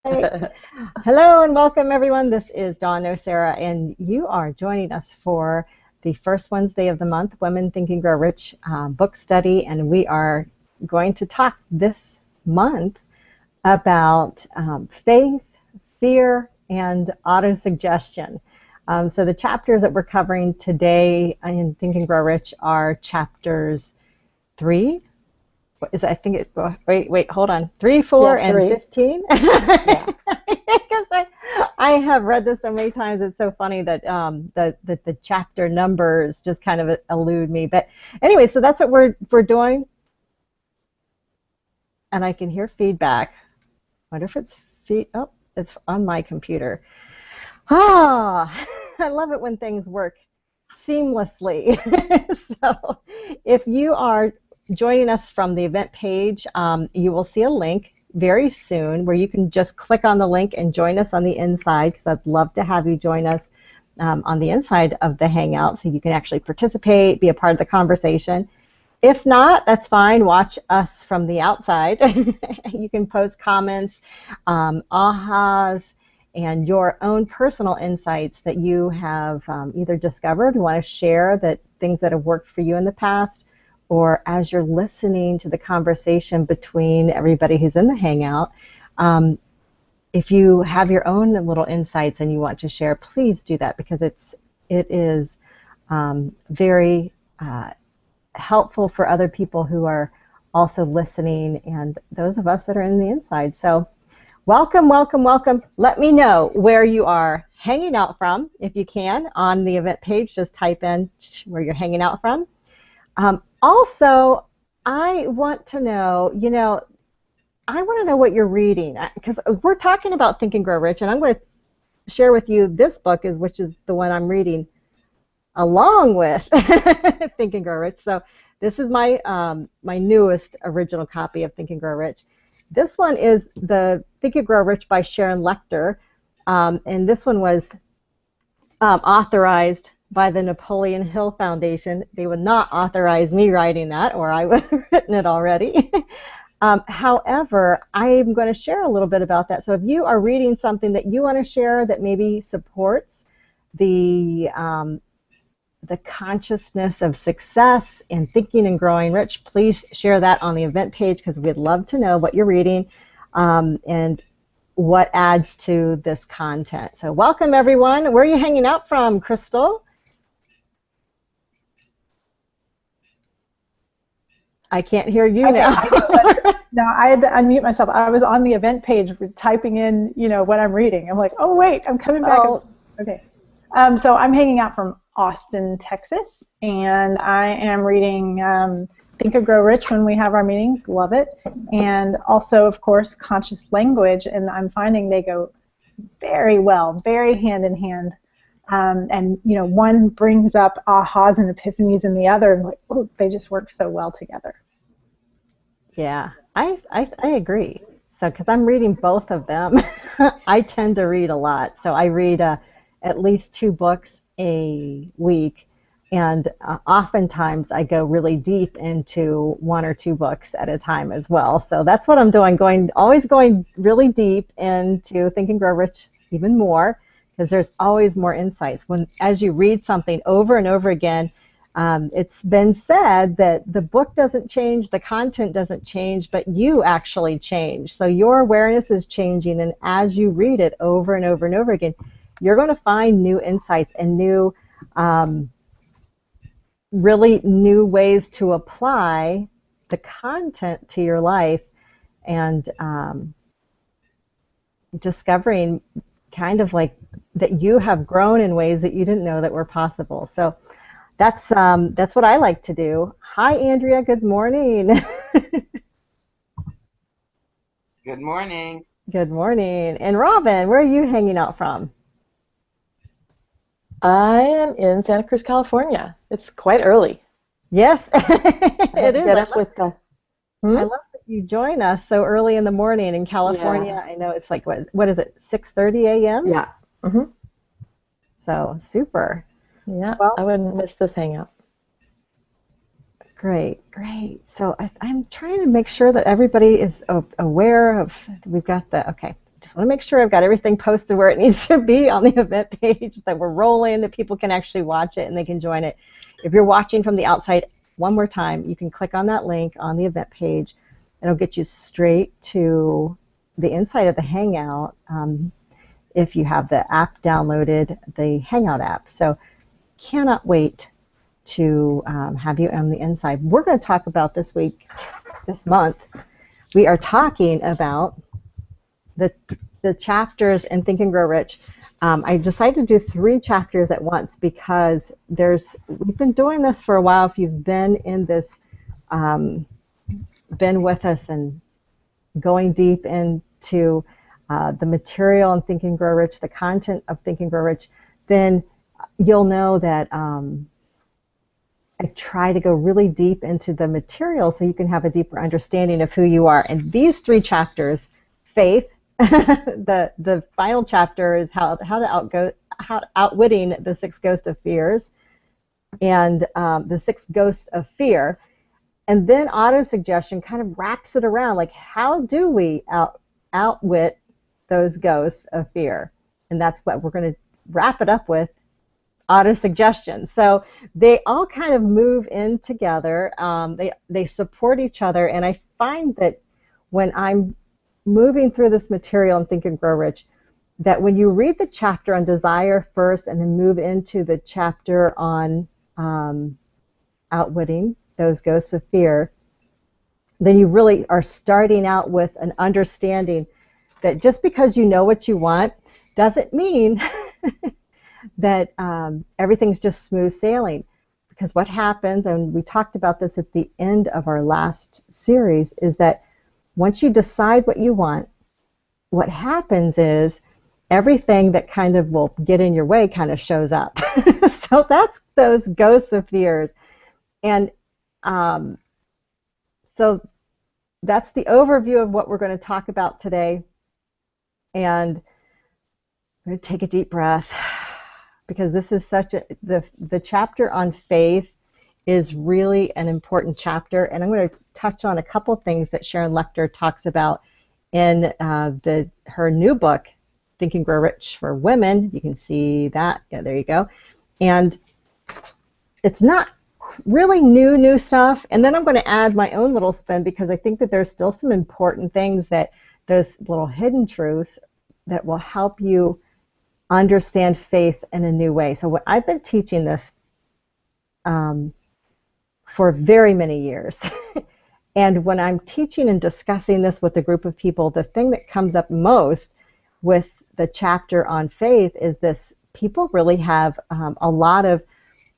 Hello and welcome everyone. This is Nocera and you are joining us for the first Wednesday of the month, Women Think and Grow Rich book study, and we are going to talk this month about faith, fear, and autosuggestion. So the chapters that we're covering today in Think and Grow Rich are chapters 3. I think it, wait, hold on. 3, 4, and 3. 15? Yeah. Because I have read this so many times, it's so funny that the chapter numbers just kind of elude me. But anyway, so that's what we're doing. And I can hear feedback. Wonder if it's oh, it's on my computer. Ah, I love it when things work seamlessly. So if you are joining us from the event page, you will see a link very soon where you can just click on the link and join us on the inside, because I'd love to have you join us on the inside of the Hangout so you can actually participate, be a part of the conversation. If not, that's fine. Watch us from the outside. You can post comments, ahas, and your own personal insights that you have either discovered, want to share, that things that have worked for you in the past, or as you're listening to the conversation between everybody who's in the Hangout, if you have your own little insights and you want to share, please do that, because it is very helpful for other people who are also listening, and those of us that are in the inside. So welcome, welcome, welcome. Let me know where you are hanging out from, if you can. On the event page, just type in where you're hanging out from. Also, I want to know, I want to know what you're reading, because we're talking about Think and Grow Rich, and I'm going to share with you this book, which is the one I'm reading along with Think and Grow Rich. So this is my my newest original copy of Think and Grow Rich. This one is the Think and Grow Rich by Sharon Lechter, and this one was authorized by the Napoleon Hill Foundation. They would not authorize me writing that, or I would have written it already. However, I'm going to share a little bit about that. So if you are reading something that you want to share that maybe supports the consciousness of success and thinking and growing rich, please share that on the event page, because we'd love to know what you're reading and what adds to this content. So welcome everyone. Where are you hanging out from, Crystal? I can't hear you now. No, I had to unmute myself. I was on the event page typing in, what I'm reading. I'm like, oh wait, I'm coming back. Oh. Okay. So I'm hanging out from Austin, Texas, and I am reading Think and Grow Rich when we have our meetings. Love it. And also, of course, Conscious Language, and I'm finding they go very well, very hand in hand. And one brings up ahas and epiphanies, and the other, like, oh, they just work so well together. Yeah, I agree. So, because I'm reading both of them, I tend to read a lot. So I read at least 2 books a week, and oftentimes I go really deep into 1 or 2 books at a time as well. So that's what I'm doing, always going really deep into Think and Grow Rich even more, because there's always more insights. As you read something over and over again, it's been said that the book doesn't change, the content doesn't change, but you actually change. So your awareness is changing, and as you read it over and over and over again, you're going to find new insights and new, really new ways to apply the content to your life, and discovering kind of like that you have grown in ways that you didn't know that were possible. So that's what I like to do. Hi, Andrea. Good morning. Good morning. Good morning. And Robin, where are you hanging out from? I am in Santa Cruz, California. It's quite early. Yes, it is. I love that you join us so early in the morning in California. Yeah. I know it's like, what is it, 6:30 a.m.? Yeah. Mm-hmm. So, super. Yeah, well, I wouldn't miss this hangout. Great, great. So I'm trying to make sure that everybody is aware of, we've got the, okay, just want to make sure I've got everything posted where it needs to be on the event page, that we're rolling, that people can actually watch it and they can join it. If you're watching from the outside, one more time, you can click on that link on the event page, and it'll get you straight to the inside of the Hangout if you have the app downloaded, the Hangout app. So cannot wait to have you on the inside. We're going to talk about this month, we are talking about the chapters in Think and Grow Rich. I decided to do 3 chapters at once because we've been doing this for a while. If you've been in this, been with us and going deep into the material in Think and Grow Rich, the content of Think and Grow Rich, then you'll know that I try to go really deep into the material so you can have a deeper understanding of who you are. And these 3 chapters, faith, the final chapter is how outwitting the 6 ghosts of fears, and the 6 ghosts of fear, and then autosuggestion kind of wraps it around, like how do we outwit those ghosts of fear? And that's what we're going to wrap it up with, autosuggestion. So they all kind of move in together. They support each other, and I find that when I'm moving through this material and Think and Grow Rich, that when you read the chapter on desire first and then move into the chapter on outwitting those ghosts of fear, then you really are starting out with an understanding that just because you know what you want doesn't mean that everything's just smooth sailing. Because what happens, and we talked about this at the end of our last series, is that once you decide what you want, what happens is everything that kind of will get in your way kind of shows up. So that's those ghosts of fears. And so that's the overview of what we're going to talk about today. And I'm going to take a deep breath, because this is the chapter on faith is really an important chapter, and I'm going to touch on a couple things that Sharon Lechter talks about in her new book, Think and Grow Rich for Women. You can see that. Yeah, there you go. And it's not really new stuff, and then I'm going to add my own little spin, because I think that there's still some important things, that those little hidden truths that will help you understand faith in a new way. So what I've been teaching this for very many years. And when I'm teaching and discussing this with a group of people, the thing that comes up most with the chapter on faith is this: people really have a lot of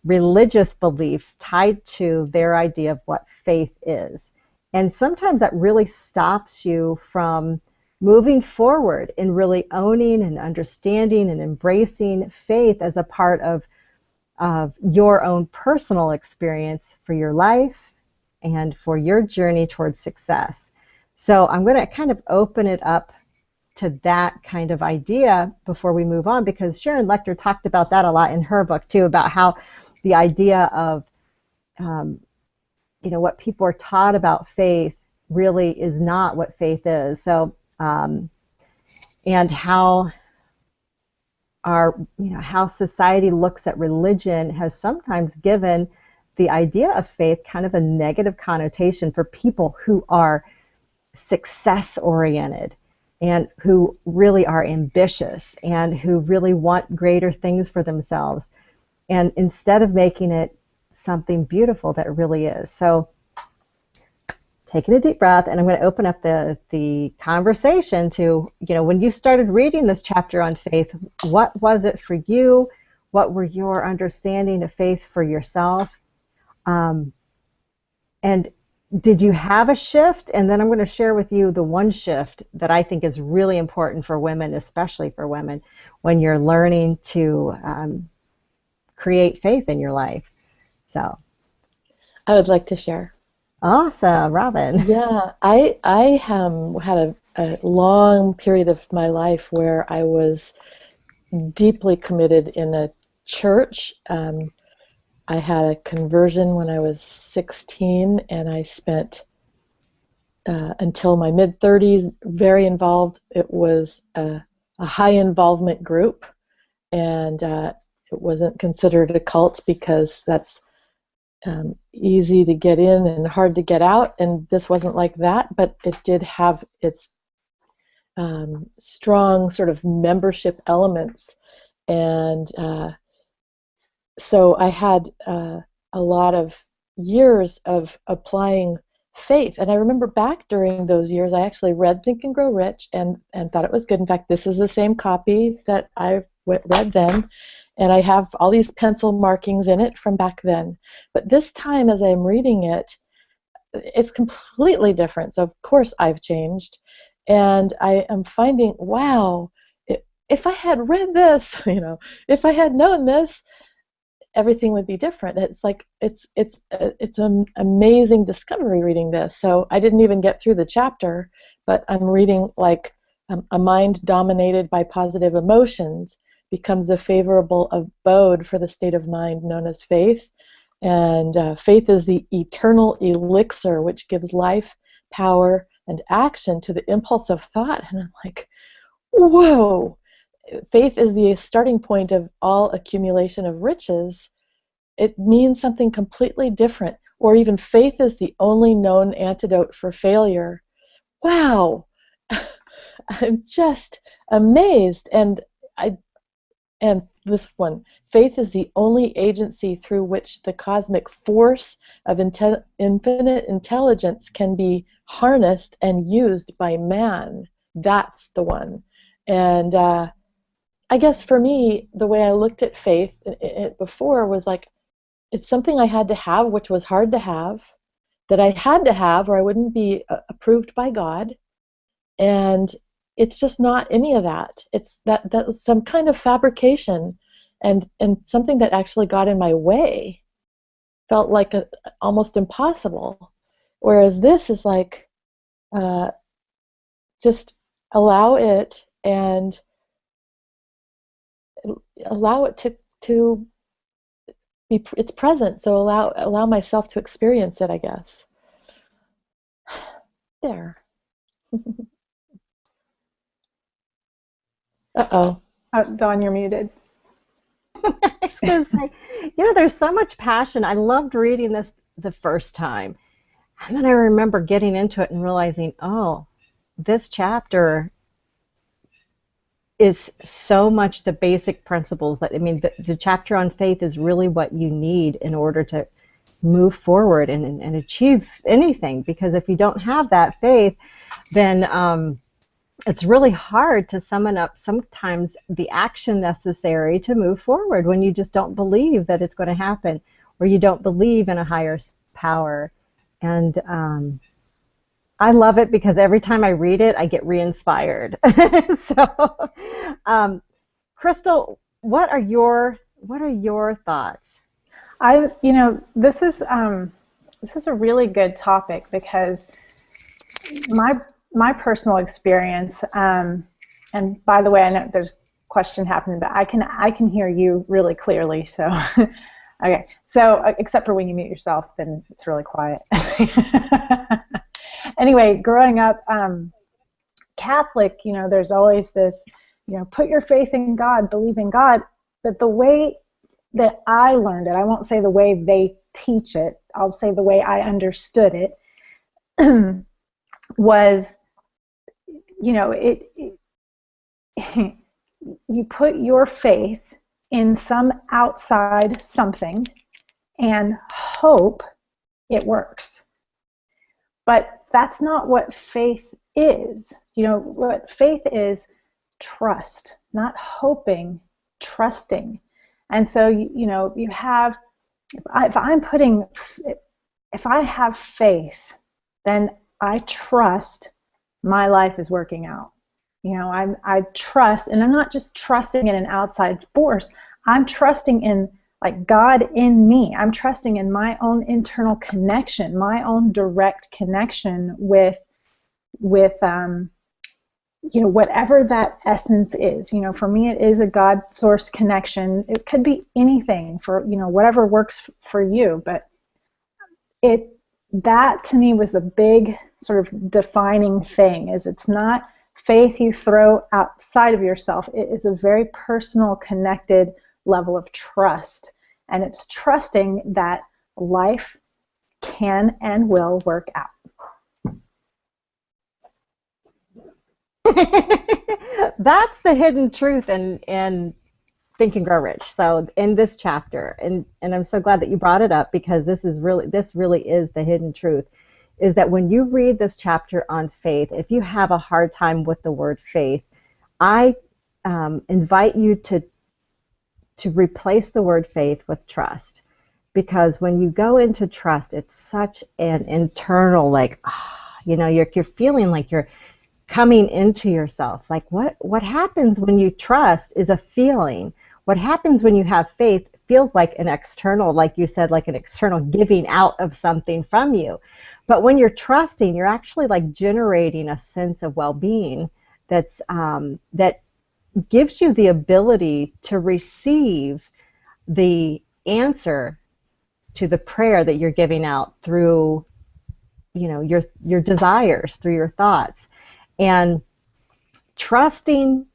religious beliefs tied to their idea of what faith is. And sometimes that really stops you from moving forward and really owning and understanding and embracing faith as a part of your own personal experience for your life and for your journey towards success. So I'm going to kind of open it up to that kind of idea before we move on, because Sharon Lechter talked about that a lot in her book too, about how the idea of what people are taught about faith really is not what faith is. So and how how society looks at religion has sometimes given the idea of faith kind of a negative connotation for people who are success-oriented and who really are ambitious and who really want greater things for themselves, and instead of making it something beautiful that it really is. So taking a deep breath, and I'm going to open up the conversation to, when you started reading this chapter on faith, what was it for you? What were your understanding of faith for yourself? And did you have a shift? And then I'm going to share with you the one shift that I think is really important for women, especially for women, when you're learning to create faith in your life. So I would like to share. Awesome, Robin. Yeah, I had a long period of my life where I was deeply committed in a church. I had a conversion when I was 16, and I spent until my mid-30s, very involved. It was a high involvement group, and it wasn't considered a cult because that's easy to get in and hard to get out, and this wasn't like that, but it did have its strong sort of membership elements. And so I had a lot of years of applying faith. And I remember back during those years, I actually read Think and Grow Rich and thought it was good. In fact, this is the same copy that I read then. And I have all these pencil markings in it from back then. But this time, as I'm reading it, it's completely different. So, of course, I've changed. And I am finding, wow, if I had read this, if I had known this, everything would be different. It's like it's an amazing discovery reading this. So I didn't even get through the chapter, but I'm reading like a mind dominated by positive emotions becomes a favorable abode for the state of mind known as faith. And faith is the eternal elixir which gives life, power, and action to the impulse of thought. And I'm like, whoa! Faith is the starting point of all accumulation of riches. It means something completely different. Or even faith is the only known antidote for failure. Wow! I'm just amazed. And this one, faith is the only agency through which the cosmic force of infinite intelligence can be harnessed and used by man. That's the one. And I guess for me, the way I looked at faith before was like, it's something I had to have, which was hard to have, that I had to have or I wouldn't be approved by God. And it's just not any of that. It's that was some kind of fabrication and something that actually got in my way. Felt like almost impossible. Whereas this is like, just allow it and allow it to be, it's present. So allow myself to experience it, I guess. There. Uh-oh. Dawn, you're muted. I was going to say, there's so much passion. I loved reading this the first time. And then I remember getting into it and realizing, oh, this chapter is so much the basic principles that, the chapter on faith is really what you need in order to move forward and achieve anything. Because if you don't have that faith, then it's really hard to summon up sometimes the action necessary to move forward when you just don't believe that it's going to happen or you don't believe in a higher power. And I love it because every time I read it, I get re-inspired. So, Crystal, what are your thoughts? This is a really good topic because my personal experience, and by the way, I know there's a question happening, but I can hear you really clearly. So, okay. So, except for when you mute yourself, then it's really quiet. Anyway, growing up Catholic, there's always this, put your faith in God, believe in God. But the way that I learned it, I won't say the way they teach it, I'll say the way I understood it, was, you put your faith in some outside something and hope it works. But that's not what faith is. What faith is, trust, not hoping, trusting. And so, you have, if I have faith, then I trust my life is working out. I trust, and I'm not just trusting in an outside force. I'm trusting in God in me. I'm trusting in my own internal connection, my own direct connection with whatever that essence is. For me, it is a God source connection. It could be anything for, whatever works for you, but that to me was the big sort of defining thing, is it's not faith you throw outside of yourself. It is a very personal, connected level of trust. And it's trusting that life can and will work out. That's the hidden truth in Think and Grow Rich. So in this chapter, and I'm so glad that you brought it up, because this really is the hidden truth, is that when you read this chapter on faith, if you have a hard time with the word faith, I invite you to replace the word faith with trust. Because when you go into trust, it's such an internal, like, you're feeling like you're coming into yourself. Like what happens when you trust is a feeling. What happens when you have faith feels like an external, like you said, like an external giving out of something from you. But when you're trusting, you're actually like generating a sense of well-being that's that gives you the ability to receive the answer to the prayer that you're giving out through, your desires, through your thoughts. And trusting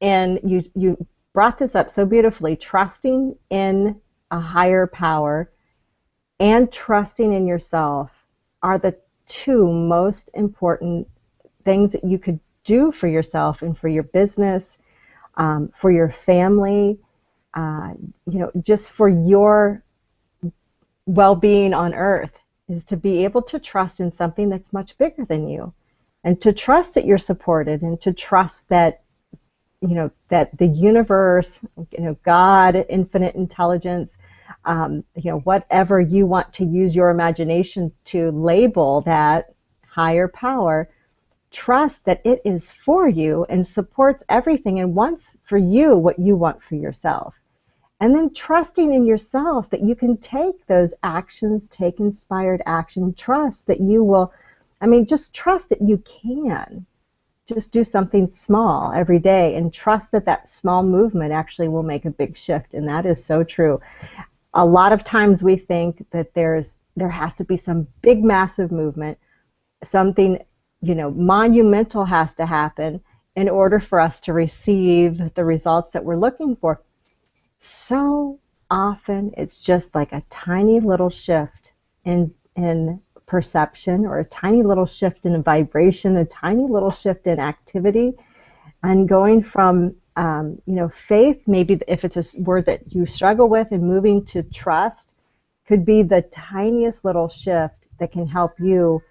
in, you brought this up so beautifully, trusting in a higher power and trusting in yourself are the two most important things that you could do for yourself and for your business, for your family, just for your well-being on earth, is to be able to trust in something that's much bigger than you. And to trust that you're supported, and to trust that, that the universe, God, infinite intelligence, whatever you want to use your imagination to label that higher power, trust that it is for you and supports everything and wants for you what you want for yourself. And then trusting in yourself that you can take those actions, take inspired action, trust that you will, just trust that you can. Just do something small every day and trust that that small movement actually will make a big shift. And that is so true. A lot of times we think that there has to be some big, massive movement, something, monumental has to happen in order for us to receive the results that we're looking for. So often it's just like a tiny little shift in perception, or a tiny little shift in vibration, a tiny little shift in activity, and going from faith, maybe if it's a word that you struggle with, and moving to trust could be the tiniest little shift that can help you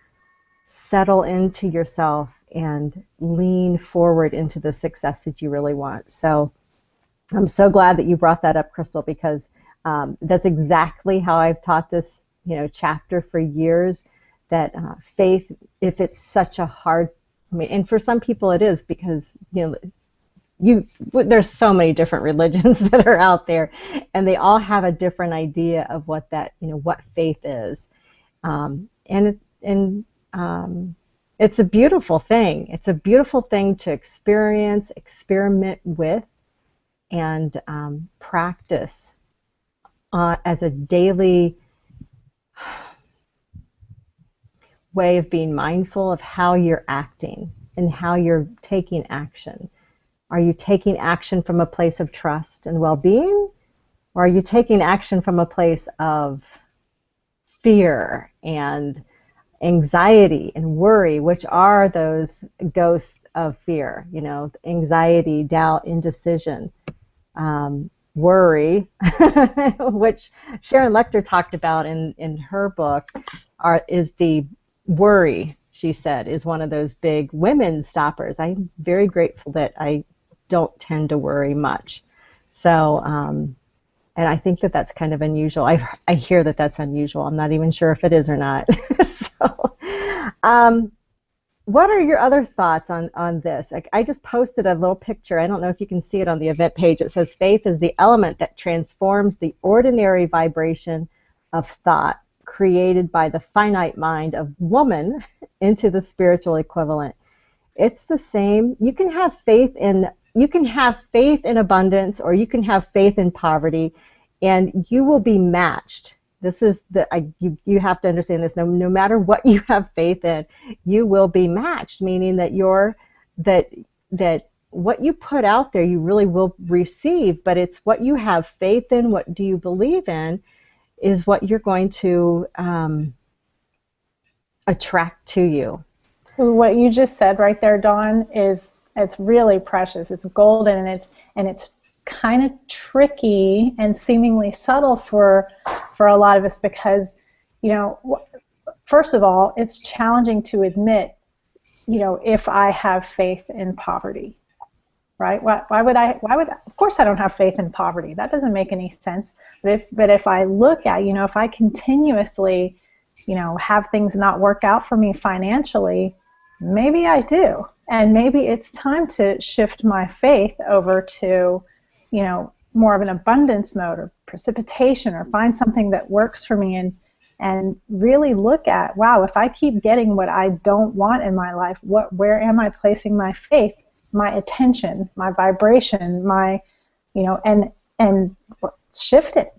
settle into yourself and lean forward into the success that you really want. So I'm so glad that you brought that up, Crystal, because that's exactly how I've taught this chapter for years, that faith, if it's such a hard, and for some people it is, because there's so many different religions that are out there, and they all have a different idea of what that, what faith is, and it's a beautiful thing. It's a beautiful thing to experience, experiment with, and practice as a daily way of being mindful of how you're acting and how you're taking action. Are you taking action from a place of trust and well-being, or are you taking action from a place of fear and anxiety and worry, which are those ghosts of fear, anxiety, doubt, indecision, worry, which Sharon Lecter talked about in her book, is the worry, she said, is one of those big women stoppers. I'm very grateful that I don't tend to worry much. So, and I think that that's kind of unusual. I hear that that's unusual. I'm not even sure if it is or not. So, what are your other thoughts on this? I just posted a little picture. I don't know if you can see it on the event page. It says, faith is the element that transforms the ordinary vibration of thought created by the finite mind of woman into the spiritual equivalent. It's the same. You can have faith in abundance, or you can have faith in poverty, and you will be matched This is you have to understand this. No matter what you have faith in, you will be matched, meaning that that what you put out there, you really will receive, but it's what you have faith in, what do you believe in, is what you're going to attract to you. What you just said right there, Dawn, it's really precious. It's golden, and it's kind of tricky and seemingly subtle for a lot of us because, first of all, it's challenging to admit, if I have faith in poverty, right? Why would of course I don't have faith in poverty. That doesn't make any sense. But if I look at, if I continuously, have things not work out for me financially, maybe I do. And maybe it's time to shift my faith over to, more of an abundance mode or precipitation, or find something that works for me and really look at, wow, if I keep getting what I don't want in my life, where am I placing my faith, my attention, my vibration, my, and shift it.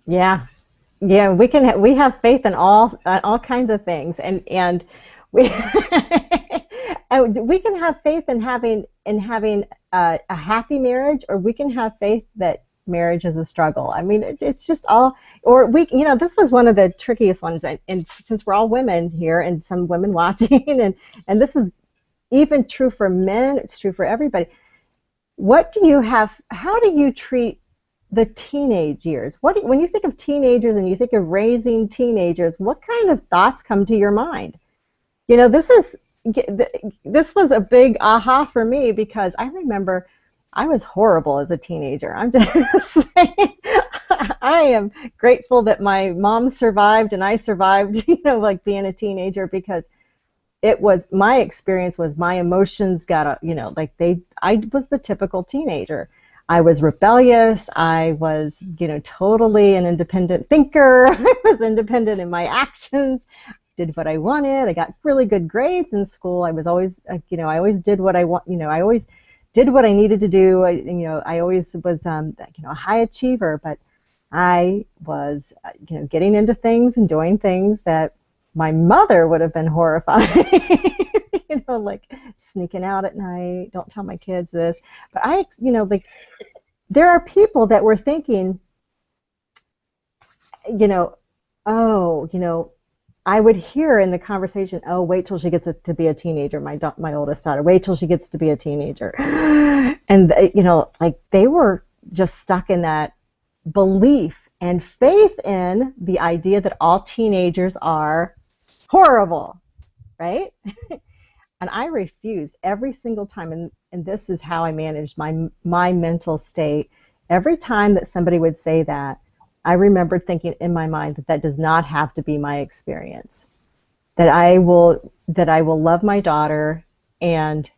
Yeah. Yeah, we have faith in all kinds of things, and we we can have faith in having a happy marriage, or we can have faith that marriage is a struggle. I mean, it's just all, or this was one of the trickiest ones, and since we're all women here and some women watching, and this is even true for men, it's true for everybody. What do you have? How do you treat the teenage years? When you think of teenagers and you think of raising teenagers, what kind of thoughts come to your mind? This was a big aha for me, because I remember I was horrible as a teenager. I'm just saying, I am grateful that my mom survived and I survived, like being a teenager, because my experience was my emotions got, I was the typical teenager. I was rebellious. I was, totally an independent thinker. I was independent in my actions. Did what I wanted. I got really good grades in school. I was always, I always did what I want. I always did what I needed to do. I always was, a high achiever. But I was, getting into things and doing things that my mother would have been horrified. Like sneaking out at night. Don't tell my kids this. But there are people that were thinking, I would hear in the conversation, oh, wait till she gets to be a teenager, my oldest daughter. Wait till she gets to be a teenager. And, they were just stuck in that belief and faith in the idea that all teenagers are horrible, right? And I refused every single time, and this is how I managed my mental state. Every time that somebody would say that, I remembered thinking in my mind that does not have to be my experience. That I will love my daughter, and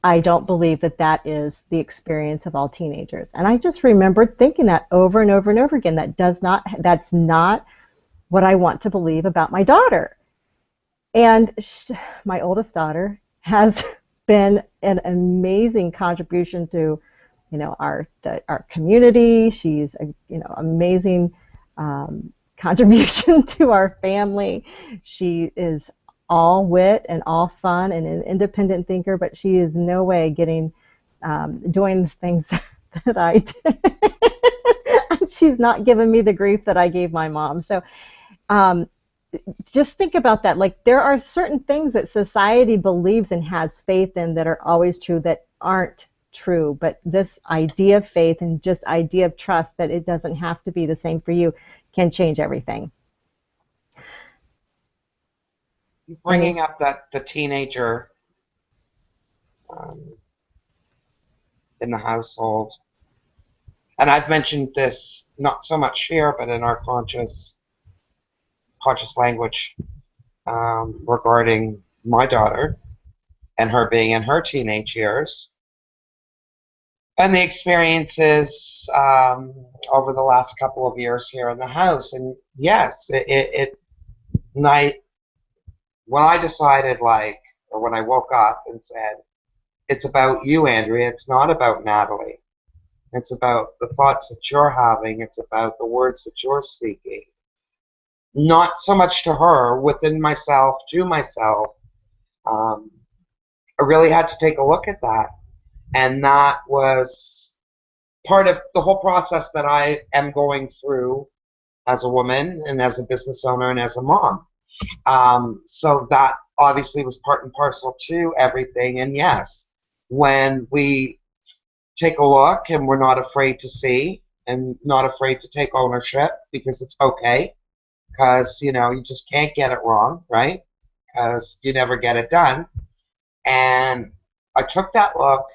I don't believe that is the experience of all teenagers. And I just remembered thinking that over and over and over again. That's not what I want to believe about my daughter. And my oldest daughter has been an amazing contribution to, our community. She's a amazing contribution to our family. She is all wit and all fun and an independent thinker, but she is no way doing the things that I did. And she's not giving me the grief that I gave my mom. So. Just think about that. Like, there are certain things that society believes and has faith in that are always true that aren't true. But this idea of faith and just idea of trust that it doesn't have to be the same for you can change everything. Bringing up the teenager in the household, and I've mentioned this not so much here, but in our conscious language regarding my daughter and her being in her teenage years, and the experiences over the last couple of years here in the house. And yes, when I decided, or when I woke up and said, it's about you, Andrea, it's not about Natalie. It's about the thoughts that you're having. It's about the words that you're speaking. Not so much to her, within myself, to myself. I really had to take a look at that. And that was part of the whole process that I am going through as a woman and as a business owner and as a mom. So that obviously was part and parcel to everything. And yes, when we take a look and we're not afraid to see and not afraid to take ownership, because it's okay, because, you know, you just can't get it wrong, right? Because you never get it done. And I took that look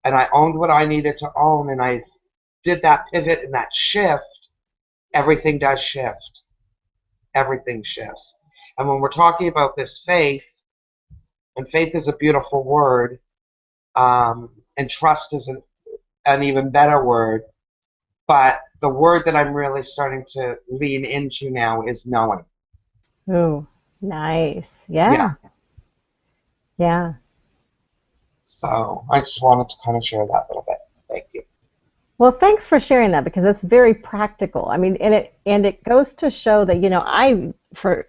and I owned what I needed to own, and I did that pivot and that shift. Everything does shift. Everything shifts. And when we're talking about this faith, and faith is a beautiful word, and trust is an even better word, but the word that I'm really starting to lean into now is knowing. Ooh, nice. Yeah. Yeah. So I just wanted to kind of share that a little bit. Thank you. Well, thanks for sharing that, because it's very practical. I mean, and it goes to show that, you know,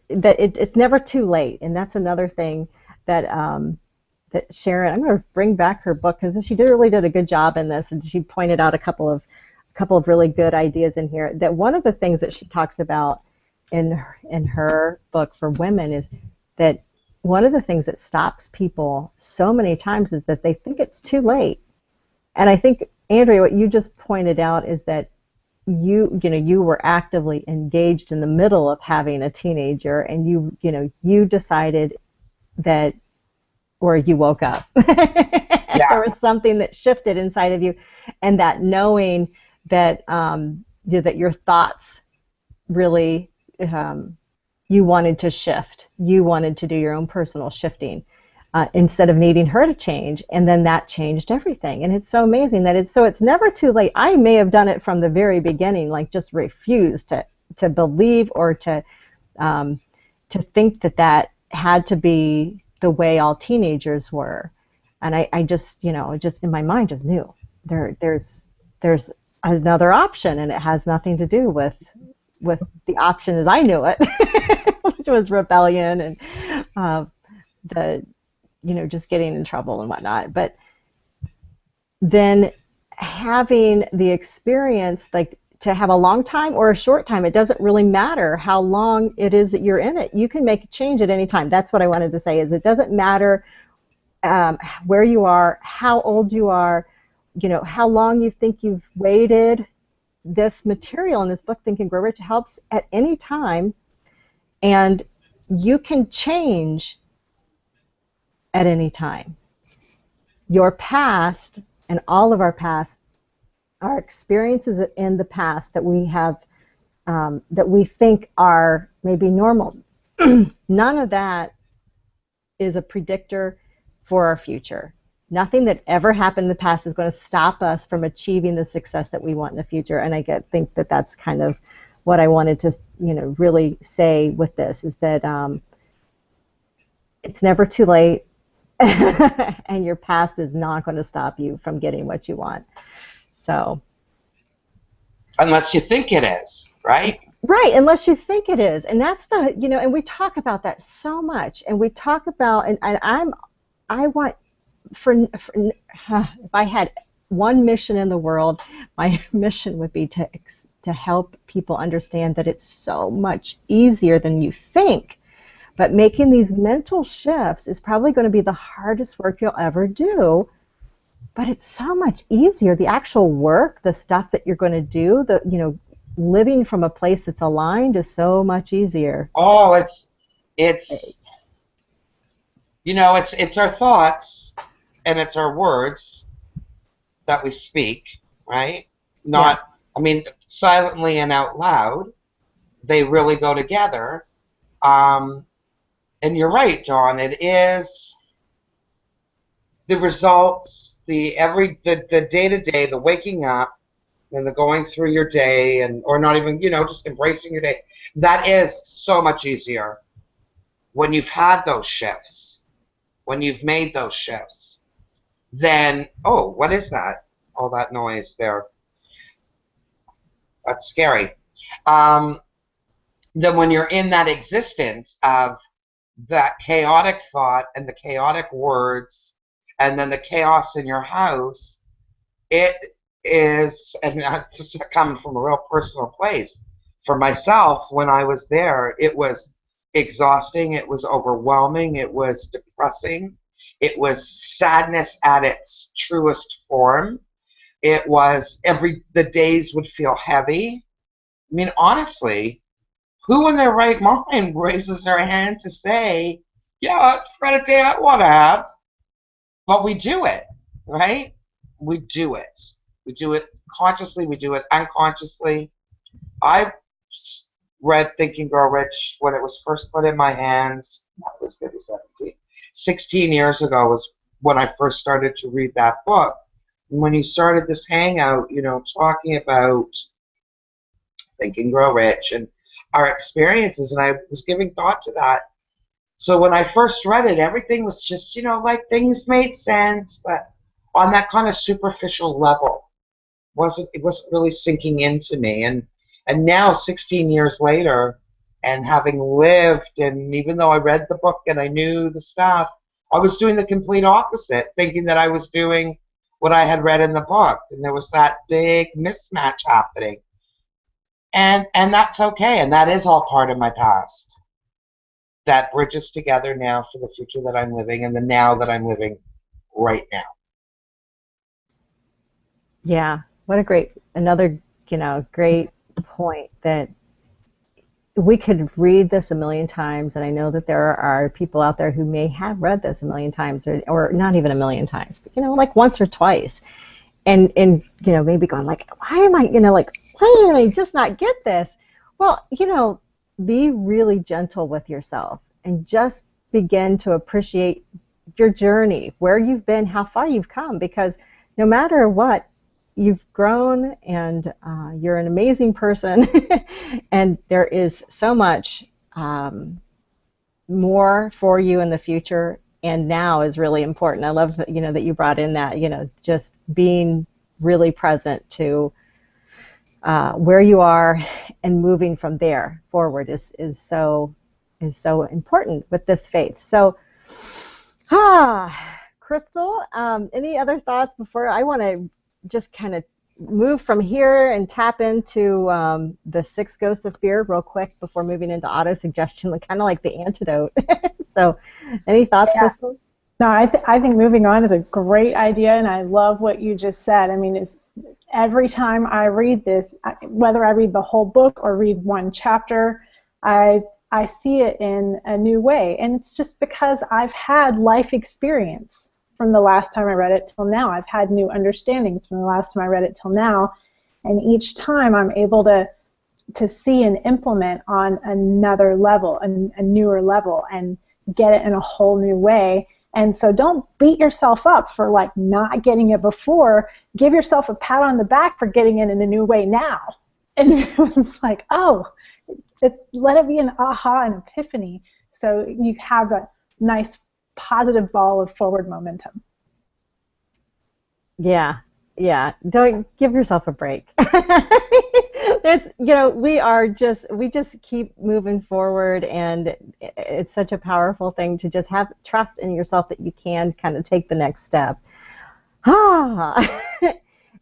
it's never too late, and that's another thing that that Sharon, I'm going to bring back her book, because she really did a good job in this, and she pointed out a couple of really good ideas in here. That one of the things that she talks about in her book for women is that one of the things that stops people so many times is that they think it's too late. And I think, Andrea, what you just pointed out is that you were actively engaged in the middle of having a teenager, and you decided that, or you woke up. Yeah. There was something that shifted inside of you, and that knowing that that your thoughts really you wanted to shift. You wanted to do your own personal shifting instead of needing her to change, and then that changed everything. And it's so amazing that it's never too late. I may have done it from the very beginning, like just refused to believe or to think that had to be the way all teenagers were. And I just, just in my mind just knew there's another option, and it has nothing to do with the option as I knew it, which was rebellion and just getting in trouble and whatnot. But then having the experience, like to have a long time or a short time, it doesn't really matter how long it is that you're in it. You can make a change at any time. That's what I wanted to say, is it doesn't matter where you are, how old you are, how long you think you've waited. This material in this book, Think and Grow Rich, helps at any time, and you can change at any time. Your past, and all of our past, our experiences in the past that we have, that we think are maybe normal, none of that is a predictor for our future. Nothing that ever happened in the past is going to stop us from achieving the success that we want in the future. And I think that that's kind of what I wanted to, really say with this, is that it's never too late, and your past is not going to stop you from getting what you want. So, unless you think it is, right? Right, unless you think it is. And that's the, and we talk about that so much. And we talk about, and I want, if I had one mission in the world, my mission would be to help people understand that it's so much easier than you think. But making these mental shifts is probably going to be the hardest work you'll ever do. But it's so much easier. The actual work, the stuff that you're going to do, living from a place that's aligned is so much easier. Oh, it's our thoughts and it's our words that we speak, right? Not, yeah. I mean, silently and out loud, they really go together. And you're right, Dawn. It is the results, the day-to-day, the waking up, and the going through your day, or not even, just embracing your day. That is so much easier when you've had those shifts, when you've made those shifts. Then, oh, what is that? all that noise there. That's scary. Then when you're in that existence of that chaotic thought and the chaotic words and then the chaos in your house, it is, and this is coming from a real personal place. For myself, when I was there, it was exhausting, it was overwhelming, it was depressing, it was sadness at its truest form. It was the days would feel heavy. I mean, honestly, who in their right mind raises their hand to say, yeah, it's not a day I want to have? But we do it, right? We do it. We do it consciously, we do it unconsciously. I read Think and Grow Rich when it was first put in my hands. That was maybe 16 years ago was when I first started to read that book. And when you started this hangout, you know, talking about Think and Grow Rich and our experiences, and I was giving thought to that. So when I first read it, everything was just, you know, like things made sense, but on that kind of superficial level. It wasn't really sinking into me. And now, 16 years later, and having lived, and even though I read the book and I knew the stuff, I was doing the complete opposite, thinking that I was doing what I had read in the book. And there was that big mismatch happening. And that's okay. And that is all part of my past. That bridges together now for the future that I'm living and the now that I'm living right now. Yeah. What another, you know, great point that we could read this a million times, and I know that there are people out there who may have read this a million times, or not even a million times, but, you know, like once or twice, and you know, maybe going like, why am I, you know, like, why did I just not get this? Well, you know, be really gentle with yourself and just begin to appreciate your journey, where you've been, how far you've come, because no matter what, you've grown, and you're an amazing person, and there is so much more for you in the future, and now is really important. I love that, you know, that you brought in that, you know, just being really present to where you are and moving from there forward is so important with this faith. So, Crystal, any other thoughts before I want to just kind of move from here and tap into the 6 ghosts of fear real quick before moving into autosuggestion, kind of like the antidote. So any thoughts, yeah. Crystal? No, I think moving on is a great idea, and I love what you just said. I mean, every time I read this, whether I read the whole book or read one chapter, I see it in a new way, and it's just because I've had life experience. From the last time I read it till now, I've had new understandings from the last time I read it till now, and each time I'm able to see and implement on another level, a newer level, and get it in a whole new way. And so don't beat yourself up for like not getting it before. Give yourself a pat on the back for getting it in a new way now. And it's like, oh, let it be an aha and epiphany, so you have a nice positive ball of forward momentum. Yeah, don't give yourself a break. It's, you know, we just keep moving forward, and it's such a powerful thing to just have trust in yourself that you can kind of take the next step.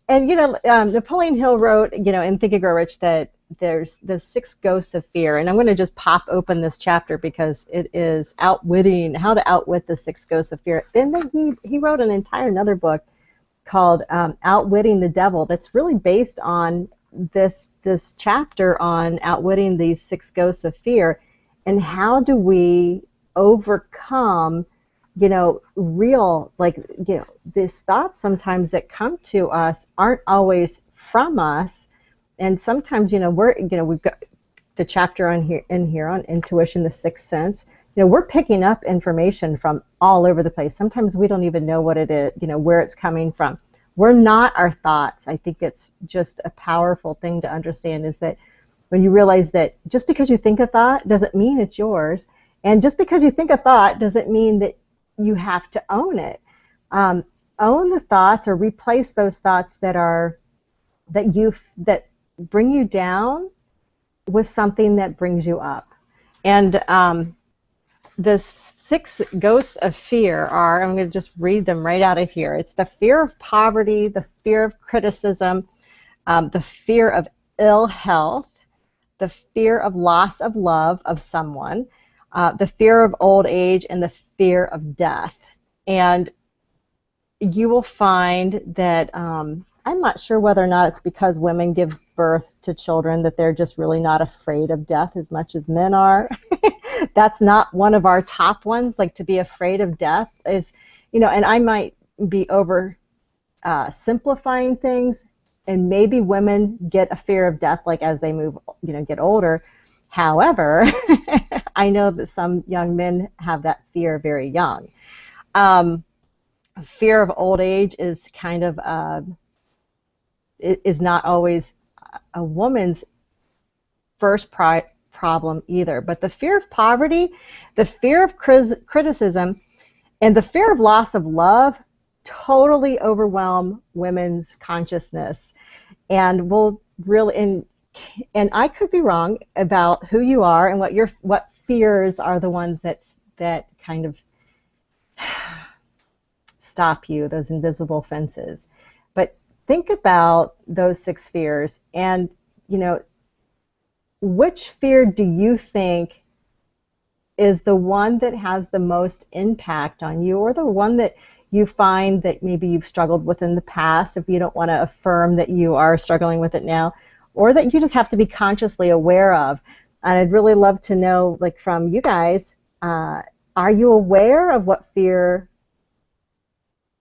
And you know, Napoleon Hill wrote, you know, in Think and Grow Rich that there's the 6 ghosts of fear, and I'm going to just pop open this chapter because it is how to outwit the 6 ghosts of fear. And then he wrote another book called Outwitting the Devil that's really based on this chapter on outwitting these 6 ghosts of fear, and how do we overcome, you know, real, like, you know, these thoughts sometimes that come to us aren't always from us. And sometimes, you know, we've got the chapter on intuition, the 6th sense. You know, we're picking up information from all over the place. Sometimes we don't even know what it is, you know, where it's coming from. We're not our thoughts. I think it's just a powerful thing to understand, is that when you realize that just because you think a thought doesn't mean it's yours, and just because you think a thought doesn't mean that you have to own it. own the thoughts or replace those thoughts that bring you down with something that brings you up. And the 6 ghosts of fear are, I'm going to just read them right out of here. It's the fear of poverty, the fear of criticism, the fear of ill health, the fear of loss of love of someone, the fear of old age, and the fear of death. And you will find that I'm not sure whether or not it's because women give birth to children that they're just really not afraid of death as much as men are. That's not one of our top ones, like to be afraid of death is, and I might be over simplifying things, and maybe women get a fear of death like as they move, get older. However, I know that some young men have that fear very young. Fear of old age is kind of is not always a woman's first problem either. But the fear of poverty, the fear of criticism, and the fear of loss of love totally overwhelm women's consciousness, and will really. And I could be wrong about who you are and what fears are the ones that kind of stop you, those invisible fences. But think about those 6 fears, and which fear do you think is the one that has the most impact on you, or the one that you find that maybe you've struggled with in the past, if you don't want to affirm that you are struggling with it now, or that you just have to be consciously aware of? And I'd really love to know, like, from you guys, are you aware of what fear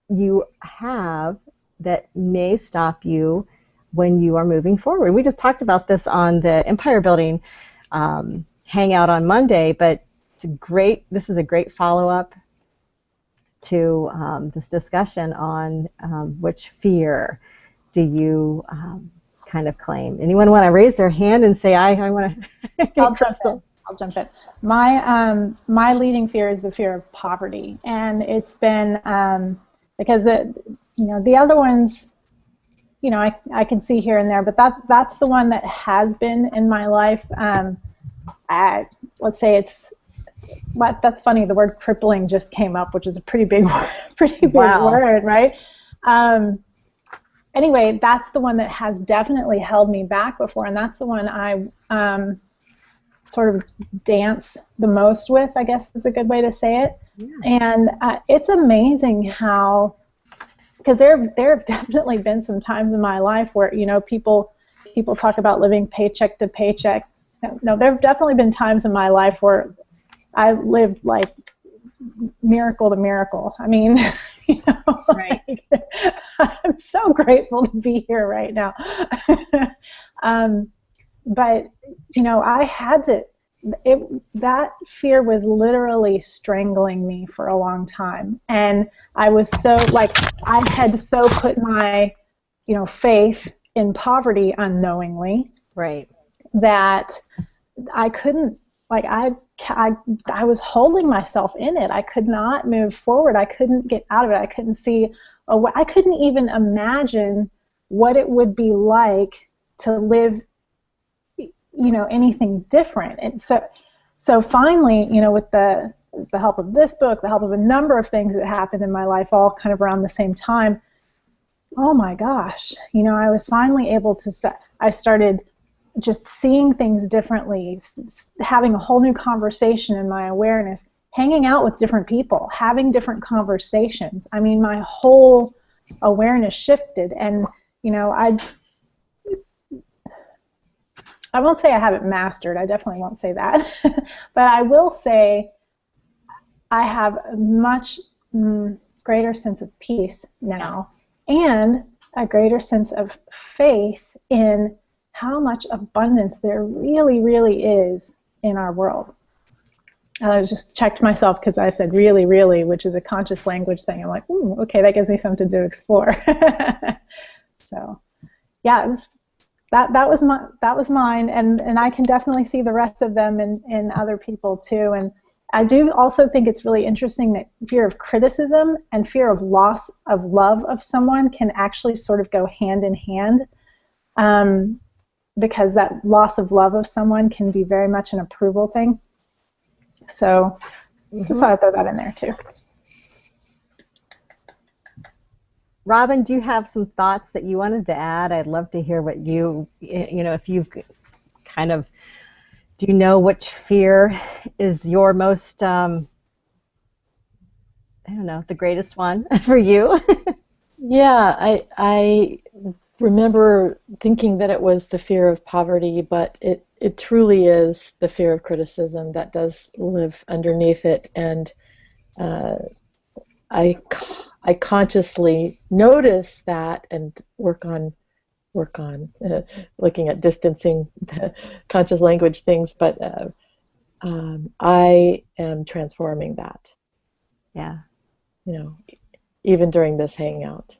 you have that may stop you when you are moving forward? We just talked about this on the Empire Building Hangout on Monday, but this is a great follow-up to this discussion on which fear do you kind of claim. Anyone want to raise their hand and say, I want to? I'll jump in. My leading fear is the fear of poverty, and it's been because the other ones, I can see here and there, but that's the one that has been in my life. Let's say that's funny. The word crippling just came up, which is a pretty big word, right? Anyway, that's the one that has definitely held me back before, and that's the one I sort of dance the most with, I guess is a good way to say it. Yeah. And it's amazing how, because there have definitely been some times in my life where people talk about living paycheck to paycheck. No, there have definitely been times in my life where I lived like miracle to miracle. I mean, right. I'm so grateful to be here right now. But I had to. That fear was literally strangling me for a long time, and I was so I had so put my faith in poverty unknowingly, right, that I couldn't. I was holding myself in it. I could not move forward. I couldn't get out of it. I couldn't see. I couldn't even imagine what it would be like to live, anything different. And so finally, with the help of this book, the help of a number of things that happened in my life, all kind of around the same time. Oh my gosh, I was finally able to I started just seeing things differently, having a whole new conversation in my awareness, hanging out with different people, having different conversations. I mean, my whole awareness shifted, and I won't say I haven't mastered. I definitely won't say that, but I will say I have a much greater sense of peace now, and a greater sense of faith in how much abundance there really, really is in our world. And I just checked myself because I said really, really, which is a conscious language thing. I'm like, ooh, okay, that gives me something to explore. So, yeah, that was mine, and I can definitely see the rest of them in other people too. And I do also think it's really interesting that fear of criticism and fear of loss of love of someone can actually sort of go hand in hand, because that loss of love of someone can be very much an approval thing. So just thought I'd throw that in there too. Robin, do you have some thoughts that you wanted to add? I'd love to hear what if you've kind of, do you know which fear is your most, I don't know, the greatest one for you? Yeah, I remember thinking that it was the fear of poverty, but it truly is the fear of criticism that does live underneath it, and I consciously notice that and work on looking at distancing the conscious language things, but I am transforming that. Yeah. Even during this hangout.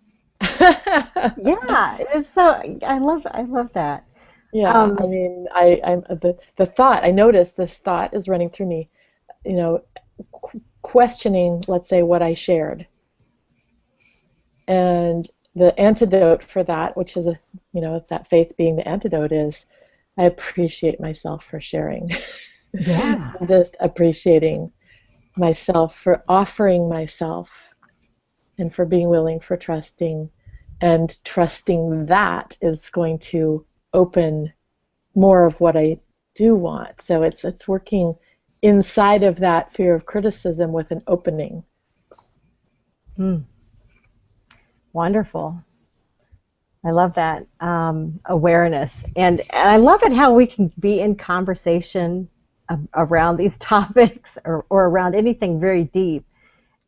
Yeah, it's so I love that. Yeah, I mean, I'm the thought. I notice this thought is running through me. Questioning, let's say, what I shared, and the antidote for that, which is that faith being the antidote, is I appreciate myself for sharing. Yeah. Just appreciating myself for offering myself, and for being willing, for trusting, and trusting that is going to open more of what I do want. So it's working inside of that fear of criticism with an opening. Wonderful. I love that awareness, and I love it how we can be in conversation around these topics or around anything very deep,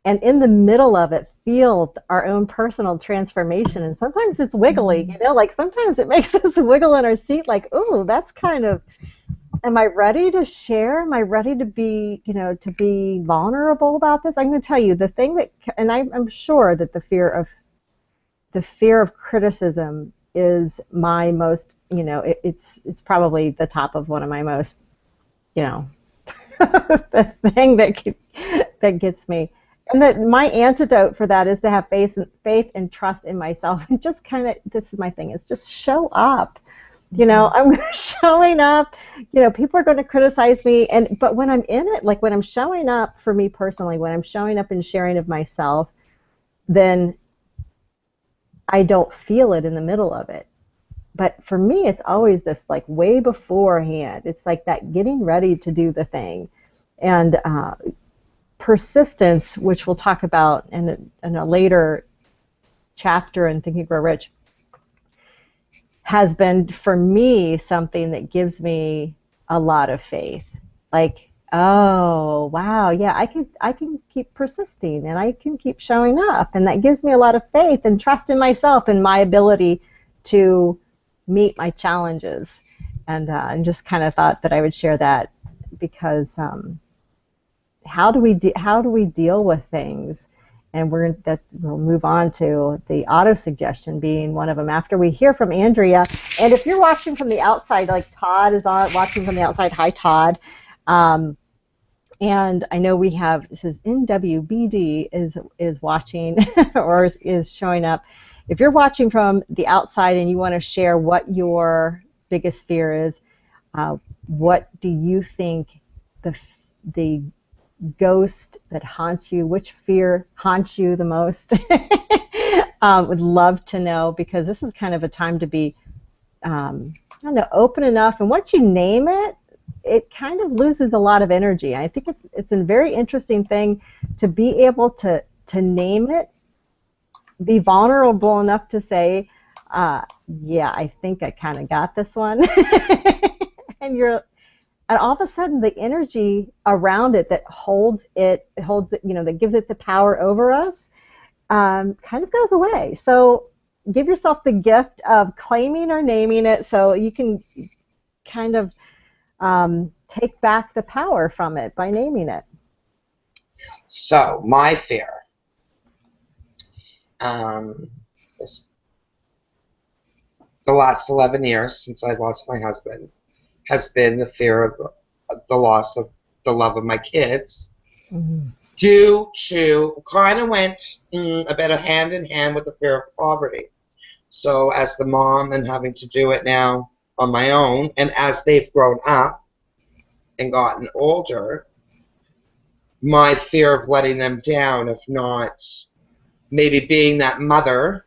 and in the middle of it feel our own personal transformation. And sometimes it's wiggly, like sometimes it makes us wiggle in our seat, like, ooh, that's kind of, am I ready to share? Am I ready to be, to be vulnerable about this? I'm going to tell you the thing that, and I'm sure that the fear of criticism is my most, it's probably the top of one of my most, the thing that gets me. And that my antidote for that is to have faith and trust in myself, and just kind of, this is my thing, is just show up. I'm showing up. People are going to criticize me, but when I'm in it, like when I'm showing up for me personally, when I'm showing up and sharing of myself, then I don't feel it in the middle of it. But for me, it's always this, like, way beforehand. It's like that getting ready to do the thing. And persistence, which we'll talk about in a later chapter in Think and Grow Rich, has been, for me, something that gives me a lot of faith. Like, oh, wow, yeah, I can keep persisting, and I can keep showing up, and that gives me a lot of faith and trust in myself and my ability to meet my challenges. And just kind of thought that I would share that, because how do we deal with things? And we'll move on to the autosuggestion being one of them after we hear from Andrea. And if you're watching from the outside, like Todd is watching from the outside, hi Todd. And I know we have, this is NWBD is watching or is showing up. If you're watching from the outside and you want to share what your biggest fear is, what do you think the ghost that haunts you, which fear haunts you the most? Would love to know, because this is kind of a time to be, I don't know, open enough. And once you name it, it kind of loses a lot of energy. I think it's a very interesting thing to be able to name it, be vulnerable enough to say, yeah, I think I kind of got this one. And all of a sudden, the energy around it that holds it, that gives it the power over us, kind of goes away. So give yourself the gift of claiming or naming it, so you can kind of take back the power from it by naming it. So my fear, the last 11 years since I lost my husband, has been the fear of the loss of the love of my kids due to kind of went a bit of hand in hand with the fear of poverty. So as the mom and having to do it now on my own, and as they've grown up and gotten older, my fear of letting them down, of not maybe being that mother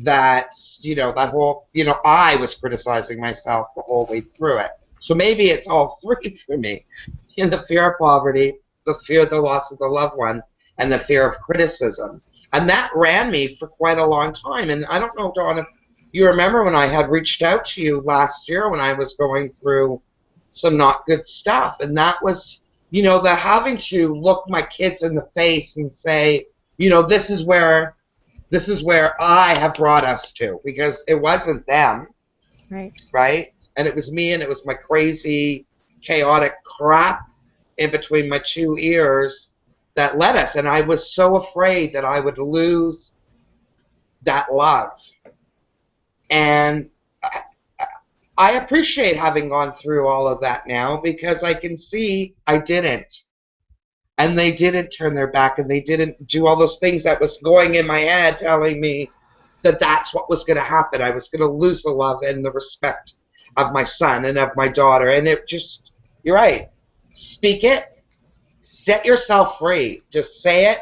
that, that whole, I was criticizing myself the whole way through it. So maybe it's all three for me. The fear of poverty, the fear of the loss of the loved one, and the fear of criticism. And that ran me for quite a long time. And I don't know, Dawn, if you remember when I had reached out to you last year when I was going through some not good stuff. And that was, the having to look my kids in the face and say, this is where I have brought us to, because it wasn't them. Right? And it was me, and it was my crazy, chaotic crap in between my two ears that led us. And I was so afraid that I would lose that love. And I appreciate having gone through all of that now, because I can see I didn't. And they didn't turn their back, and they didn't do all those things that was going in my head telling me that that's what was going to happen. I was going to lose the love and the respect of my son and of my daughter. And it just, you're right. Speak it. Set yourself free. Just say it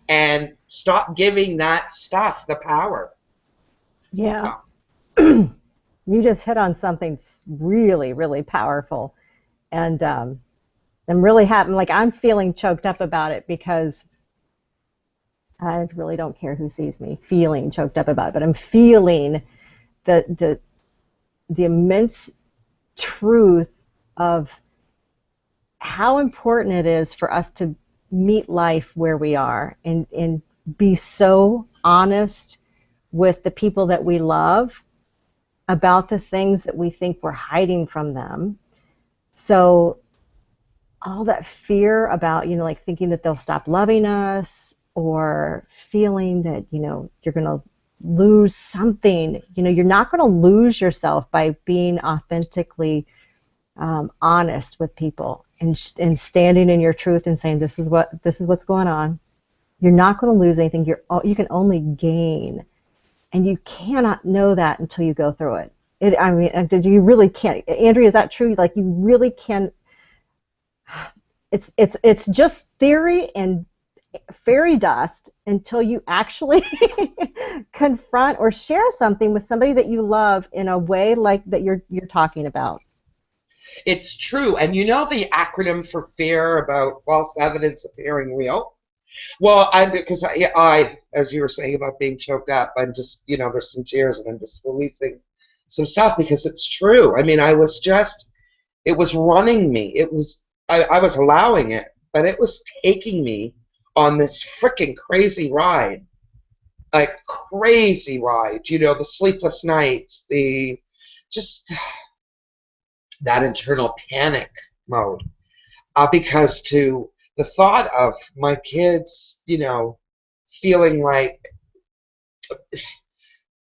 and stop giving that stuff the power. Yeah. You just hit on something really, really powerful. And I'm really happy. Like, I'm feeling choked up about it, because I really don't care who sees me feeling choked up about it, but I'm feeling the immense truth of how important it is for us to meet life where we are, and be so honest with the people that we love about the things that we think we're hiding from them. So all that fear about, like thinking that they'll stop loving us, or feeling that, you're going to lose something. You're not going to lose yourself by being authentically honest with people, and standing in your truth and saying, this is what's going on. You're not going to lose anything. You can only gain, and you cannot know that until you go through it. You really can't. Andrea, is that true? Like, you really can. It's just theory and fairy dust until you actually confront or share something with somebody that you love in a way like that you're talking about. It's true. And the acronym for fear about false evidence appearing real? Well, because I, as you were saying about being choked up, I'm just, there's some tears, and I'm just releasing some stuff, because it's true. I mean, it was running me. I was allowing it, but it was taking me on this freaking crazy ride. Like, crazy ride. The sleepless nights, that internal panic mode. Because to the thought of my kids, feeling like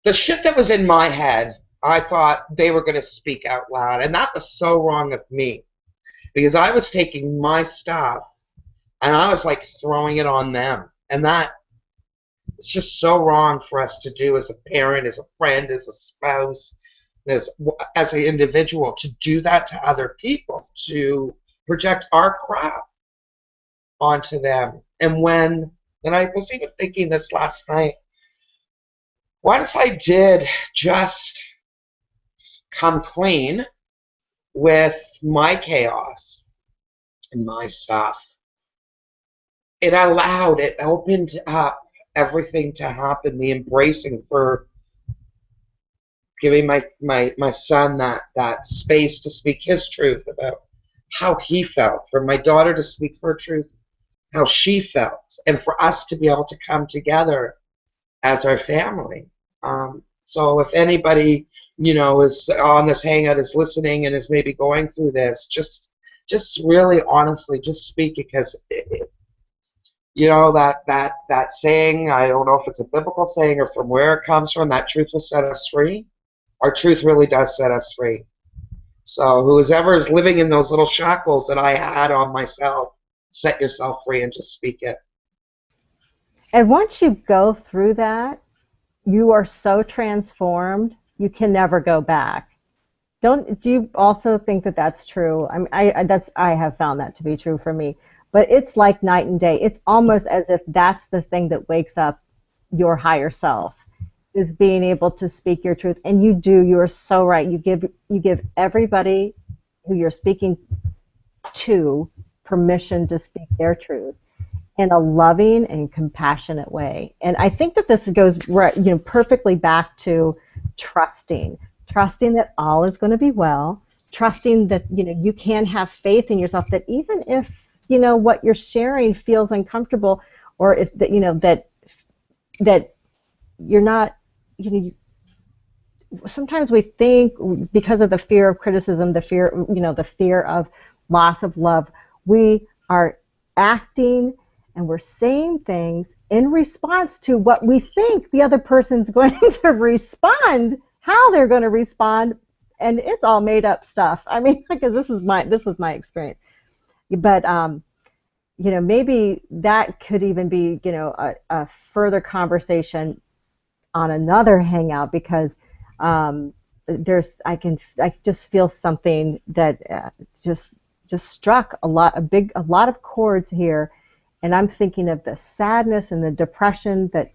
the shit that was in my head, I thought they were going to speak out loud. And that was so wrong of me, because I was taking my stuff and I was like throwing it on them. And that, it's just so wrong for us to do as a parent, as a friend, as a spouse, as an individual, to do that to other people, to project our crap onto them. And I was even thinking this last night, once I did just come clean with my chaos and my stuff, it opened up everything to happen, the embracing, for giving my son that space to speak his truth about how he felt, for my daughter to speak her truth, how she felt, and for us to be able to come together as our family. So if anybody, is on this hangout, is listening, and is maybe going through this, just really honestly, just speak, because that saying, I don't know if it's a biblical saying or from where it comes from, that truth will set us free. Our truth really does set us free. So whoever is living in those little shackles that I had on myself, set yourself free and just speak it. And once you go through that, you are so transformed, you can never go back. Do you also think that that's true? I mean, I have found that to be true for me. But it's like night and day. It's almost as if that's the thing that wakes up your higher self, is being able to speak your truth. And you do. You are so right. You give everybody who you're speaking to permission to speak their truth in a loving and compassionate way. And I think that this goes perfectly back to trusting that all is going to be well, trusting that you can have faith in yourself, that even if what you're sharing feels uncomfortable, or if that you're not, sometimes we think, because of the fear of criticism, the fear of loss of love, we are acting and we're saying things in response to what we think the other person's going to respond, how they're going to respond, and it's all made up stuff. I mean, because this was my experience. But maybe that could even be a further conversation on another hangout, because I just feel something that just struck a lot of chords here. And I'm thinking of the sadness and the depression that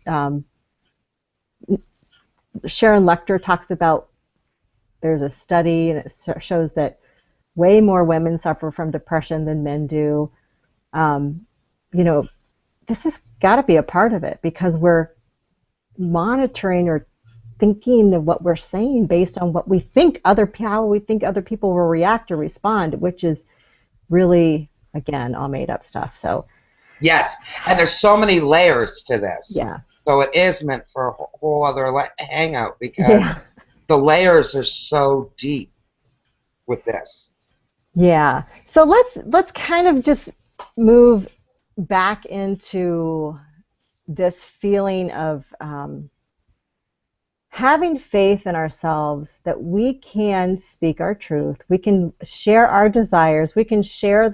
Sharon Lecter talks about. There's a study, and it shows that way more women suffer from depression than men do. This has got to be a part of it, because we're monitoring or thinking of what we're saying based on what we think how we think other people will react or respond, which is really, again, all made up stuff. So. Yes, and there's so many layers to this. Yeah. So it is meant for a whole other hangout, because the layers are so deep with this. Yeah. So let's kind of just move back into this feeling of having faith in ourselves, that we can speak our truth, we can share our desires, we can share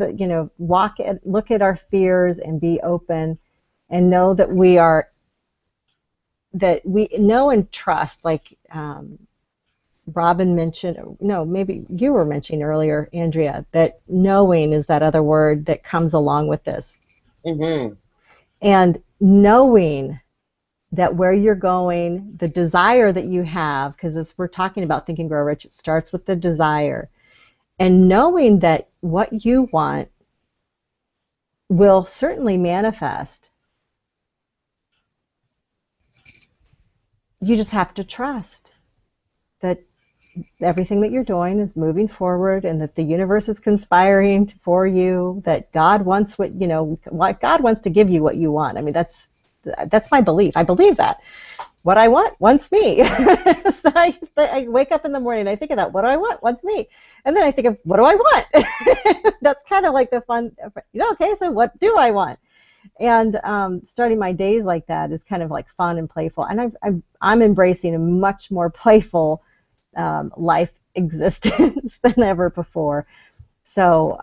look at our fears and be open, and know that we know and trust, like Robin mentioned, maybe you were mentioning earlier, Andrea, that knowing is that other word that comes along with this. Mm-hmm. And knowing that where you're going, the desire that you have, because as we're talking about Think and Grow Rich, it starts with the desire. And knowing that what you want will certainly manifest. You just have to trust that everything that you're doing is moving forward, and that the universe is conspiring for you, that God wants what God wants to give you what you want. I mean, that's my belief. I believe that. What I want wants me. So I wake up in the morning and I think of that. What do I want wants me. And then I think of, what do I want? That's kind of like the fun, okay, so what do I want? And starting my days like that is kind of like fun and playful. And I'm embracing a much more playful life existence than ever before. So